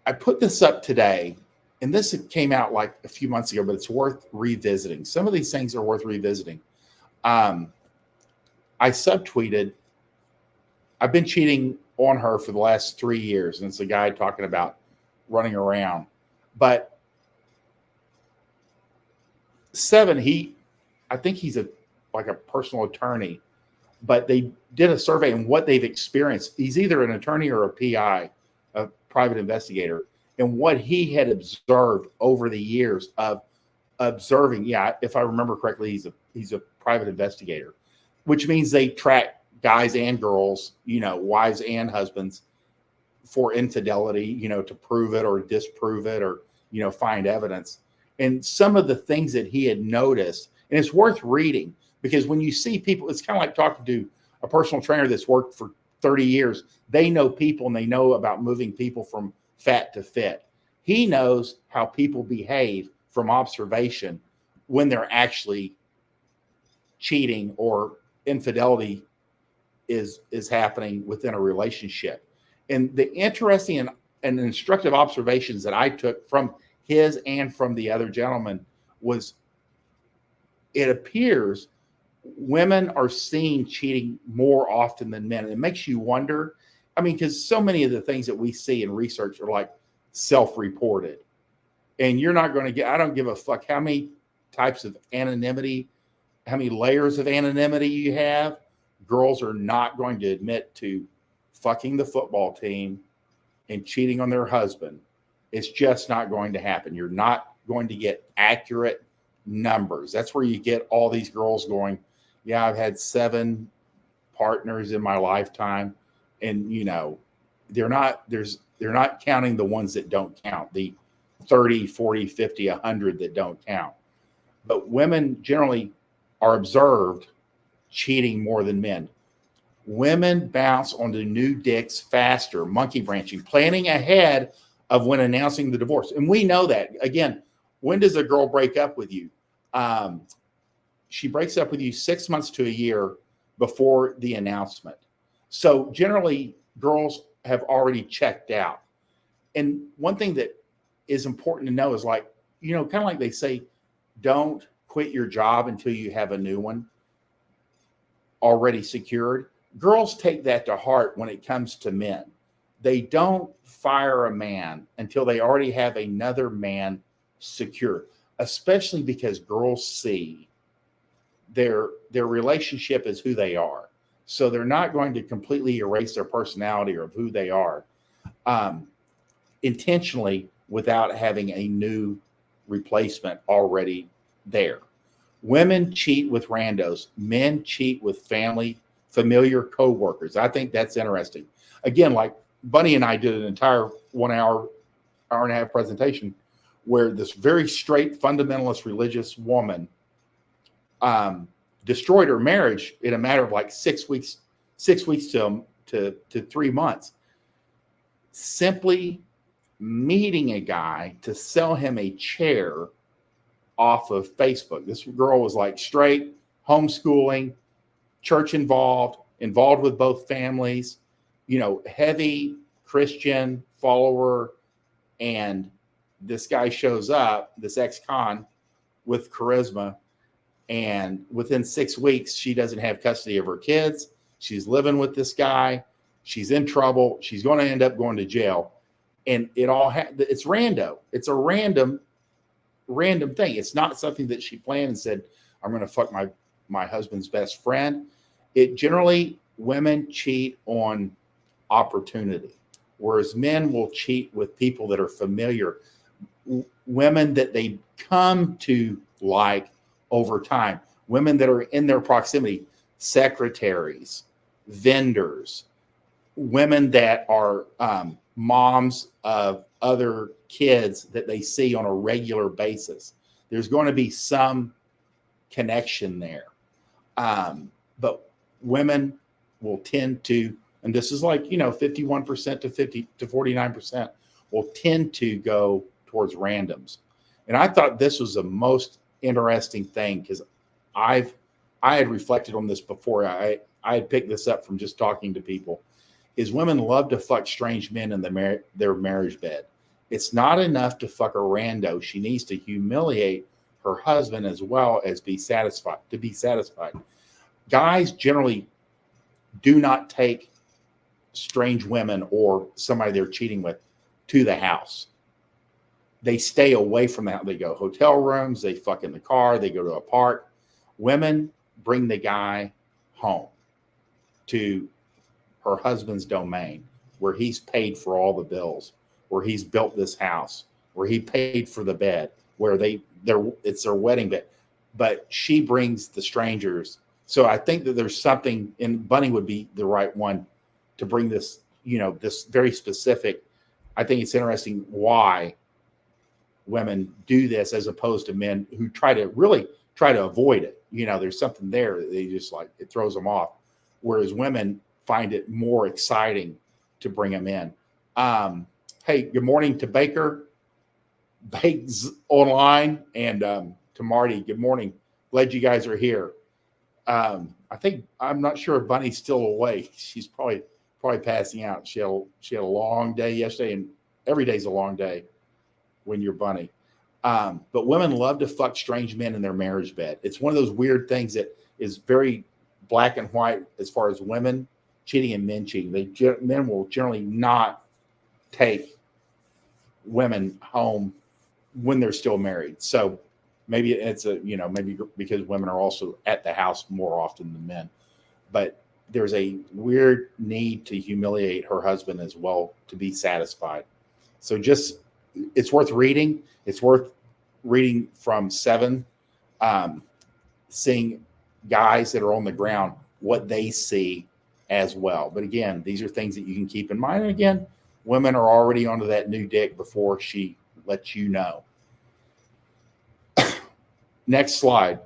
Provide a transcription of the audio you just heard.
I put this up today, and this came out like a few months ago, but it's worth revisiting. Some of these things are worth revisiting. I subtweeted, I've been cheating on her for the last 3 years, and it's a guy talking about running around. But 7, I think he's like a personal attorney, but they did a survey and what they've experienced. He's either an attorney or a PI, a private investigator, and what he had observed over the years of observing. Yeah, if I remember correctly, he's a private investigator, which means they track guys and girls, wives and husbands, for infidelity, to prove it or disprove it or, find evidence. And some of the things that he had noticed, and it's worth reading, because when you see people, it's kind of like talking to a personal trainer that's worked for 30 years. They know people and they know about moving people from fat to fit. He knows how people behave from observation when they're actually cheating or infidelity is happening within a relationship. And the interesting and instructive observations that I took from his and from the other gentleman was, it appears women are seeing cheating more often than men. And it makes you wonder. I mean, because so many of the things that we see in research are like self-reported. And you're not going to get, I don't give a fuck how many types of anonymity, how many layers of anonymity you have. Girls are not going to admit to fucking the football team and cheating on their husband. It's just not going to happen. You're not going to get accurate numbers. That's where you get all these girls going, yeah, I've had 7 partners in my lifetime. And, they're not counting the ones that don't count, the 30, 40, 50, 100 that don't count. But women generally are observed cheating more than men. Women bounce onto new dicks faster, monkey branching, planning ahead of when announcing the divorce. And we know that. Again, when does a girl break up with you? She breaks up with you 6 months to a year before the announcement. So generally, girls have already checked out. And one thing that is important to know is kind of like they say, don't quit your job until you have a new one already secured. Girls take that to heart when it comes to men. They don't fire a man until they already have another man secured, especially because girls see their relationship as who they are. So they're not going to completely erase their personality or of who they are intentionally without having a new replacement already there. Women cheat with randos. Men cheat with familiar co-workers. I think that's interesting. Again, like Bunny and I did an entire 1 hour and a half presentation where this very straight fundamentalist religious woman destroyed her marriage in a matter of like 6 weeks to 3 months, simply meeting a guy to sell him a chair off of Facebook. This girl was like straight, homeschooling, church involved with both families, heavy Christian follower. And this guy shows up, this ex-con with charisma. And within 6 weeks, she doesn't have custody of her kids. She's living with this guy. She's in trouble. She's going to end up going to jail. And it's rando. It's a random thing. It's not something that she planned and said, I'm going to fuck my husband's best friend. It generally, women cheat on opportunity, whereas men will cheat with people that are familiar, women that they come to like over time, women that are in their proximity, secretaries, vendors, women that are moms of other kids that they see on a regular basis. There's going to be some connection there. But women will tend to, and this is like, 51% to 49% will tend to go towards randoms. And I thought this was the most interesting thing because I had reflected on this before. I had picked this up from just talking to people, is women love to fuck strange men in their marriage bed. it's not enough to fuck a rando. She needs to humiliate her husband as well as be satisfied. To be satisfied, guys generally do not take strange women or somebody they're cheating with to the house. They stay away from that. They go hotel rooms, they fuck in the car, they go to a park. Women bring the guy home to her husband's domain where he's paid for all the bills, where he's built this house, where he paid for the bed, where it's their wedding bed. But she brings the strangers. So I think that there's something, and Bunny would be the right one to bring this, this very specific. I think it's interesting why women do this as opposed to men who try to avoid it. There's something there that they just like, it throws them off. Whereas women find it more exciting to bring them in. Hey, good morning to Baker, Bakes Online, and to Marty. Good morning. Glad you guys are here. I'm not sure if Bunny's still awake. She's probably passing out. She had a long day yesterday, and every day's a long day when you're Bunny. But women love to fuck strange men in their marriage bed. It's one of those weird things that is very black and white as far as women cheating and men cheating. Men will generally not take women home when they're still married. So maybe it's maybe because women are also at the house more often than men. But there's a weird need to humiliate her husband as well to be satisfied. So it's worth reading. It's worth reading from 7, seeing guys that are on the ground, what they see as well. But again, these are things that you can keep in mind. And again, women are already onto that new dick before she lets you know. Next slide.